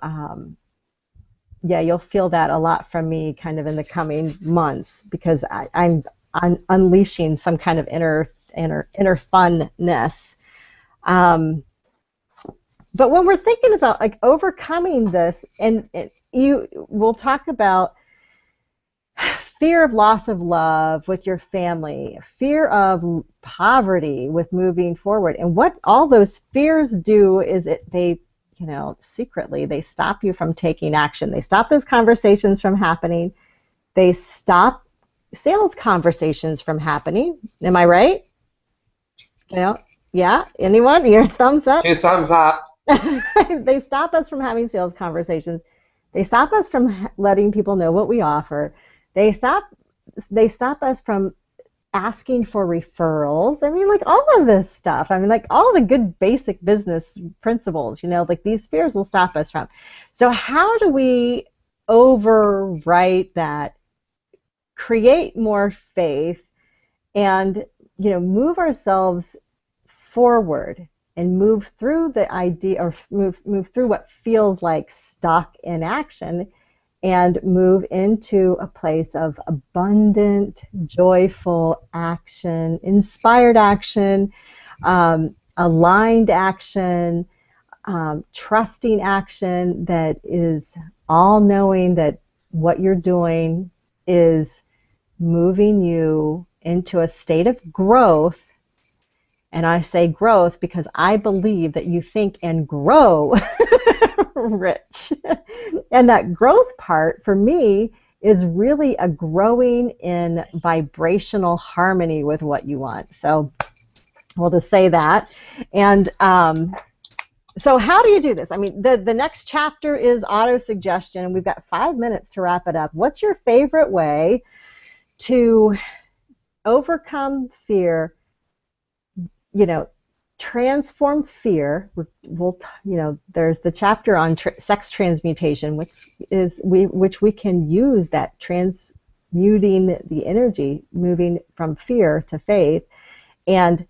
you'll feel that a lot from me kind of in the coming months, because I'm unleashing some kind of inner funness. But when we're thinking about like overcoming this, and we'll talk about fear of loss of love with your family, fear of poverty with moving forward, and what all those fears do is they secretly they stop you from taking action. They stop those conversations from happening. They stop sales conversations from happening. Am I right? Yeah. Anyone? Your thumbs up? 2 thumbs up. They stop us from having sales conversations. They stop us from letting people know what we offer. They stop us from asking for referrals. I mean, like all of this stuff. I mean, like all the good basic business principles, like these fears will stop us from. So how do we overwrite that, create more faith, and move ourselves forward and move through the idea, or move through what feels like stuck in action, and move into a place of abundant, joyful action, inspired action, aligned action, trusting action that is all knowing that what you're doing is moving you into a state of growth. And I say growth because I believe that you think and grow rich. And that growth part for me is really a growing in vibrational harmony with what you want. So we'll just say that. And so how do you do this? I mean, the next chapter is autosuggestion, and we've got 5 minutes to wrap it up. What's your favorite way to overcome fear, transform fear? There's the chapter on sex transmutation, which we can use, that transmuting the energy, moving from fear to faith. And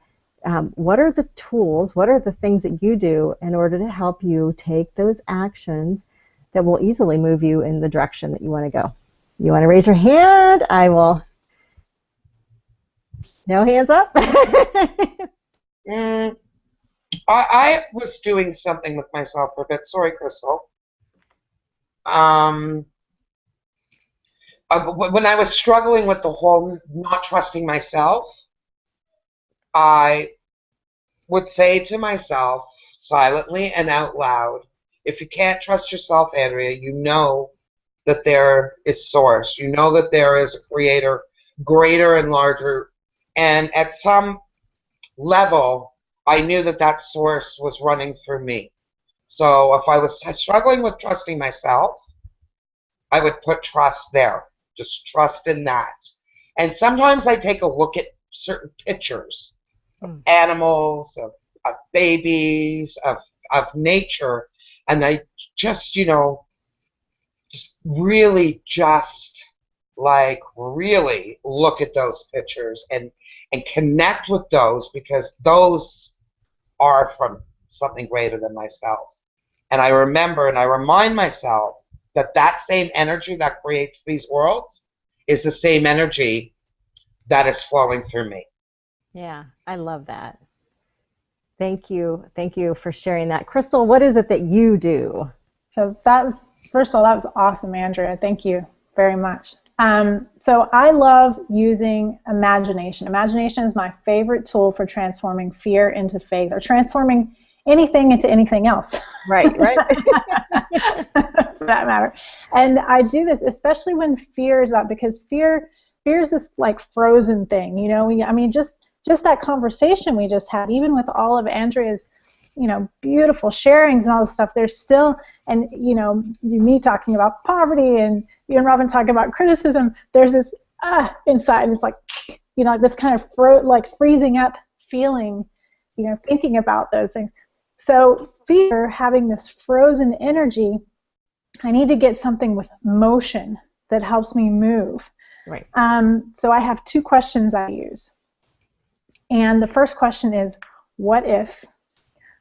what are the tools, what are the things that you do in order to help you take those actions that will easily move you in the direction that you want to go? You want to raise your hand? I will. No hands up? I was doing something with myself for a bit. Sorry, Crystal. When I was struggling with the whole not trusting myself, I would say to myself, silently and out loud, if you can't trust yourself, Andrea, you know that there is source. You know that there is a creator, greater and larger. And at some level, I knew that that source was running through me. So if I was struggling with trusting myself, I would put trust there. Just trust in that. And sometimes I take a look at certain pictures of animals, of babies, of nature, and I just, really look at those pictures and connect with those, because those are from something greater than myself. And I remember and I remind myself that that same energy that creates these worlds is the same energy that is flowing through me. Yeah, I love that. Thank you. Thank you for sharing that. Crystal, what is it that you do? So first of all, that was awesome, Andrea. Thank you very much. So I love using imagination. Imagination is my favorite tool for transforming fear into faith, or transforming anything into anything else. Right. For that matter. And I do this especially when fear is up, because fear is this like frozen thing, just that conversation we just had, even with all of Andrea's, beautiful sharings and all this stuff, there's still, and me talking about poverty and you and Robin talking about criticism, there's this inside, and it's like, this kind of freezing up feeling, thinking about those things. So fear, having this frozen energy, I need to get something with motion that helps me move. Right. So I have 2 questions I use. And the first question is, what if?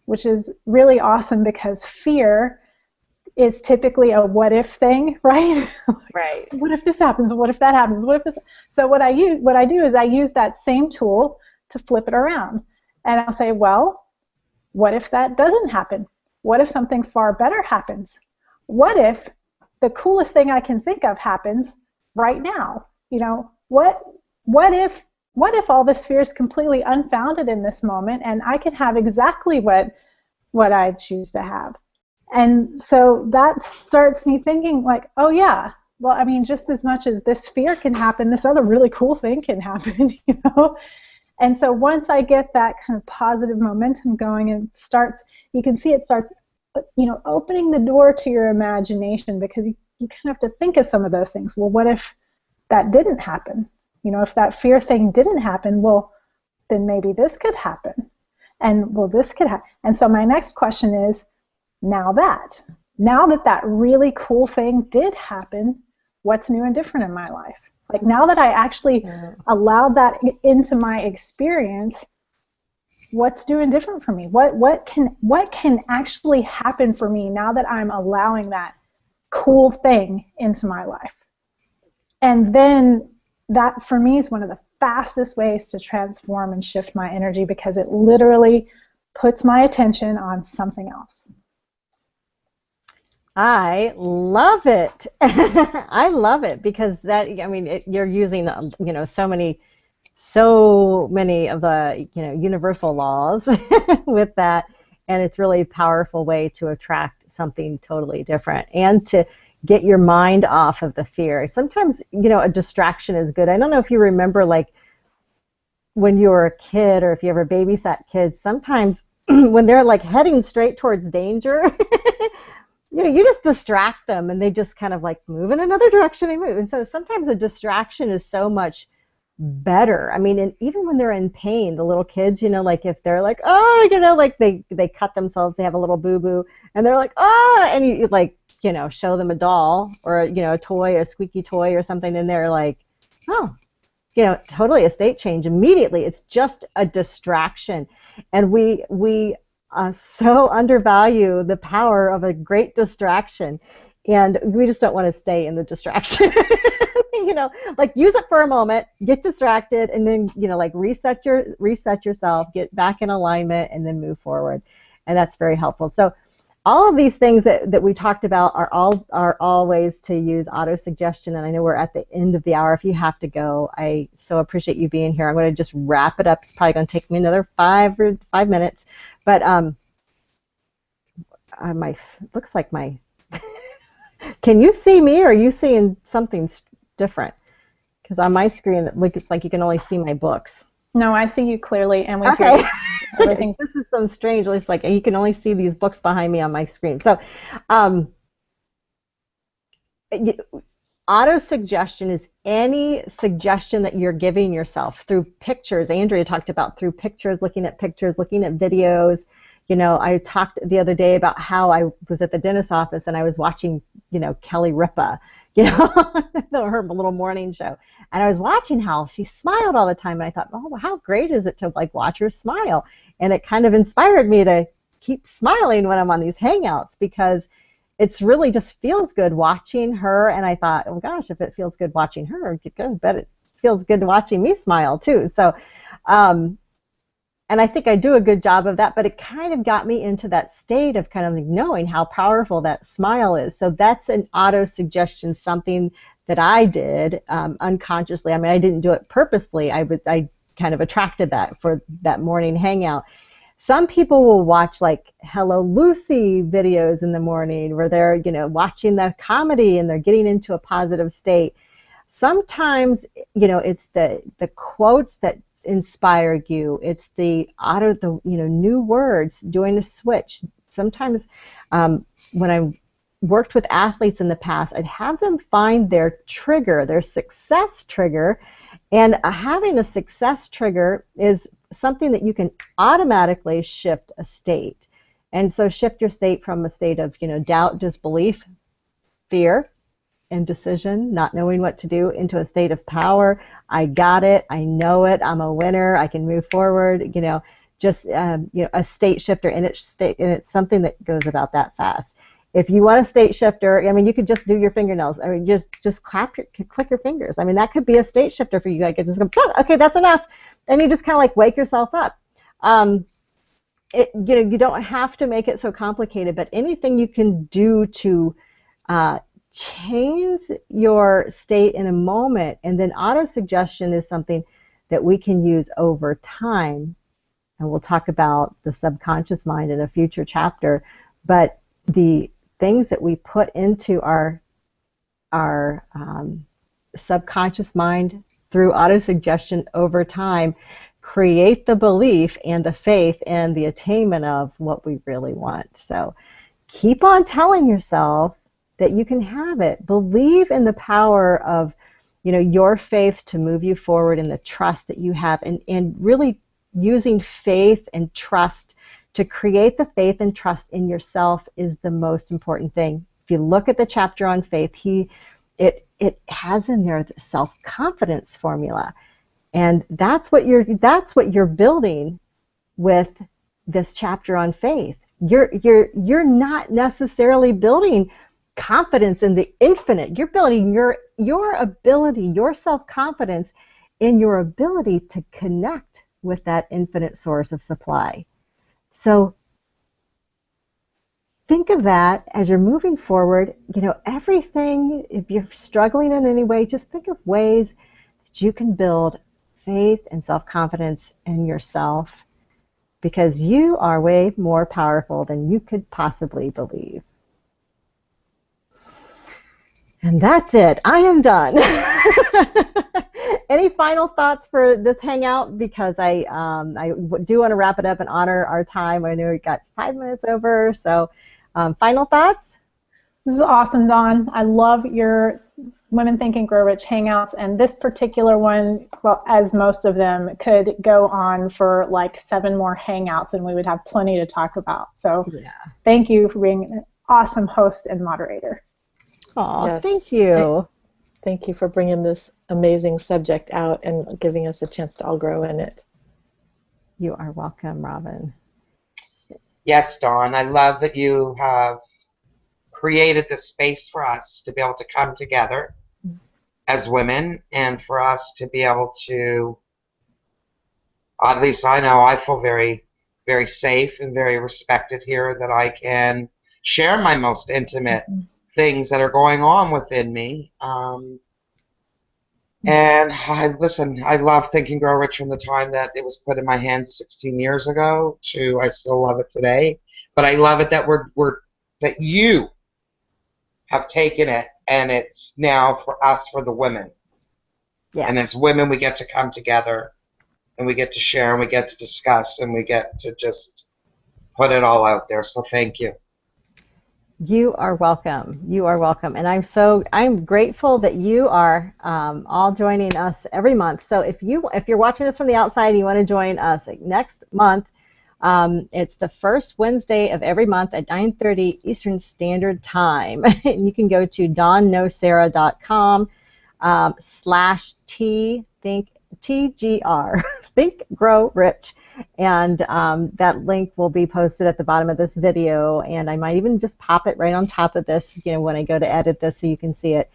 Which is really awesome, because fear is typically a what if thing, right? Right. What if this happens? What if that happens? What if this? So what I do is I use that same tool to flip it around. And I'll say, well, what if that doesn't happen? What if something far better happens? What if the coolest thing I can think of happens right now? What if all this fear is completely unfounded in this moment, and I could have exactly what I choose to have? And so that starts me thinking, like, oh yeah, well, I mean, just as much as this fear can happen, this other really cool thing can happen, And so once I get that kind of positive momentum going, and you can see it starts, opening the door to your imagination, because you kind of have to think of some of those things. Well, what if that didn't happen? If that fear thing didn't happen, well, then maybe this could happen. And well, this could happen. And so my next question is, now that that really cool thing did happen, what's new and different in my life? Like, now that I actually allowed that into my experience, what's new and different for me? What can actually happen for me now that I'm allowing that cool thing into my life. And then that, for me, is one of the fastest ways to transform and shift my energy, because it literally puts my attention on something else. I love it. I love it, because that, I mean, you're using, you know, so many of the, you know, universal laws with that, and it's really a powerful way to attract something totally different and to get your mind off of the fear. Sometimes, you know, a distraction is good. I don't know if you remember, like, when you were a kid, or if you ever babysat kids, sometimes when they're like heading straight towards danger, you know, you just distract them and they just kind of like move in another direction and move. And so sometimes a distraction is so much better. I mean, and even when they're in pain, the little kids, you know, like if they're like, oh, you know, like they cut themselves, they have a little boo-boo, and they're like, oh, and you like, you know, show them a doll or, you know, a toy, a squeaky toy or something, and they're like, oh, you know, totally a state change immediately. It's just a distraction. And we so undervalue the power of a great distraction, and we just don't want to stay in the distraction. You know, like, use it for a moment, get distracted, and then, you know, like reset yourself, get back in alignment, and then move forward. And that's very helpful. So all of these things that we talked about are all ways to use autosuggestion. And I know we're at the end of the hour. If you have to go, I so appreciate you being here. I'm going to just wrap it up. It's probably going to take me another 5 minutes. But looks like my can you see me, or are you seeing something different? Because on my screen it looks like you can only see my books. No, I see you clearly, and we okay. hear everything. This is so strange. It's like you can only see these books behind me on my screen. So autosuggestion is any suggestion that you're giving yourself through pictures. Andrea talked about through pictures, looking at videos. You know, I talked the other day about how I was at the dentist's office and I was watching, you know, Kelly Ripa, you know, her little morning show. And I was watching how she smiled all the time. And I thought, oh, how great is it to like watch her smile? And it kind of inspired me to keep smiling when I'm on these hangouts, because it's really just feels good watching her. And I thought, oh gosh, if it feels good watching her, I bet it feels good watching me smile too. So, and I think I do a good job of that, but it kind of got me into that state of kind of like knowing how powerful that smile is. So that's an auto-suggestion, something that I did unconsciously. I mean, I didn't do it purposefully. I kind of attracted that for that morning hangout. Some people will watch like Hello Lucy videos in the morning where they're, you know, watching the comedy and they're getting into a positive state. Sometimes, you know, it's the quotes that inspire you. It's the new words, doing a switch. Sometimes when I worked with athletes in the past, I'd have them find their trigger, their success trigger, and having a success trigger is something that you can automatically shift a state. And so shift your state from a state of, you know, doubt, disbelief, fear, indecision, not knowing what to do, into a state of power. I got it. I know it. I'm a winner. I can move forward. You know, just a state shifter, and it's something that goes about that fast. If you want a state shifter, I mean, you could just do your fingernails. I mean, just click your fingers. I mean, that could be a state shifter for you. Like, just go, okay, that's enough, and you just kind of like wake yourself up. You don't have to make it so complicated, but anything you can do to change your state in a moment. And then autosuggestion is something that we can use over time, and we'll talk about the subconscious mind in a future chapter. But the things that we put into our subconscious mind through autosuggestion over time create the belief and the faith and the attainment of what we really want. So keep on telling yourself that you can have it. Believe in the power of, you know, your faith to move you forward, and the trust that you have, and really using faith and trust to create the faith and trust in yourself is the most important thing. If you look at the chapter on faith, it has in there the self-confidence formula, and that's what you're building with this chapter on faith. You're not necessarily building confidence in the infinite. You're building your ability, your self-confidence in your ability to connect with that infinite source of supply. So think of that as you're moving forward. You know, everything, if you're struggling in any way, just think of ways that you can build faith and self-confidence in yourself, because you are way more powerful than you could possibly believe. And that's it. I am done. Any final thoughts for this hangout? Because I do want to wrap it up and honor our time. I know we got 5 minutes over. So final thoughts? This is awesome, Dawn. I love your Women Think and Grow Rich hangouts, and this particular one, well, as most of them, could go on for like 7 more hangouts, and we would have plenty to talk about. So thank you for being an awesome host and moderator. Oh, yes. Thank you. Thank you for bringing this amazing subject out and giving us a chance to all grow in it. You are welcome, Robin. Yes, Dawn. I love that you have created this space for us to be able to come together as women, and for us to be able to, at least I know I feel very, very safe and very respected here, that I can share my most intimate things that are going on within me. And listen, I love Think and Grow Rich from the time that it was put in my hands 16 years ago to I still love it today. But I love it that that you have taken it, and it's now for us, for the women. Yeah. And as women, we get to come together, and we get to share, and we get to discuss, and we get to just put it all out there. So thank you. You are welcome. You are welcome. And I'm grateful that you are all joining us every month. So if you're watching this from the outside and you want to join us next month, it's the first Wednesday of every month at 9:30 Eastern Standard Time. And you can go to donnocera.com /TGR, Think Grow Rich. And that link will be posted at the bottom of this video. And I might even just pop it right on top of this, when I go to edit this, so you can see it.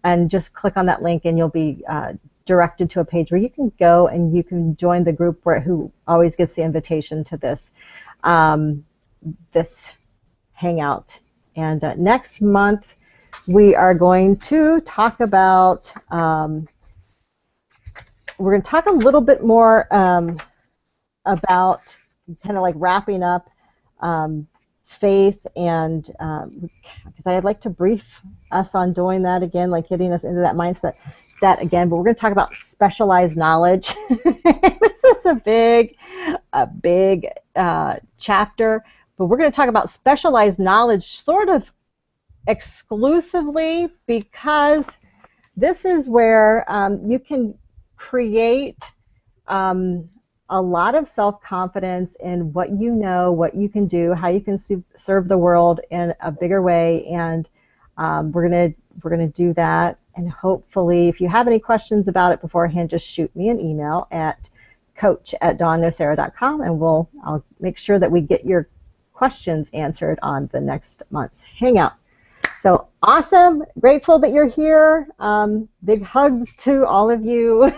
And just click on that link and you'll be directed to a page where you can go and you can join the group who always gets the invitation to this this hangout. And next month we are going to talk about we're going to talk a little bit more about kind of like wrapping up faith, and because I'd like to brief us on doing that again, like getting us into that mindset again. But we're going to talk about specialized knowledge. This is a big chapter, but we're going to talk about specialized knowledge sort of exclusively, because this is where you can create a lot of self-confidence in what you know, what you can do, how you can serve the world in a bigger way, and we're gonna do that. And hopefully, if you have any questions about it beforehand, just shoot me an email at coach@donnocera.com, and I'll make sure that we get your questions answered on the next month's hangout. So awesome! Grateful that you're here. Big hugs to all of you.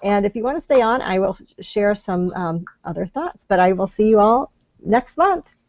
And if you want to stay on, I will share some other thoughts. But I will see you all next month.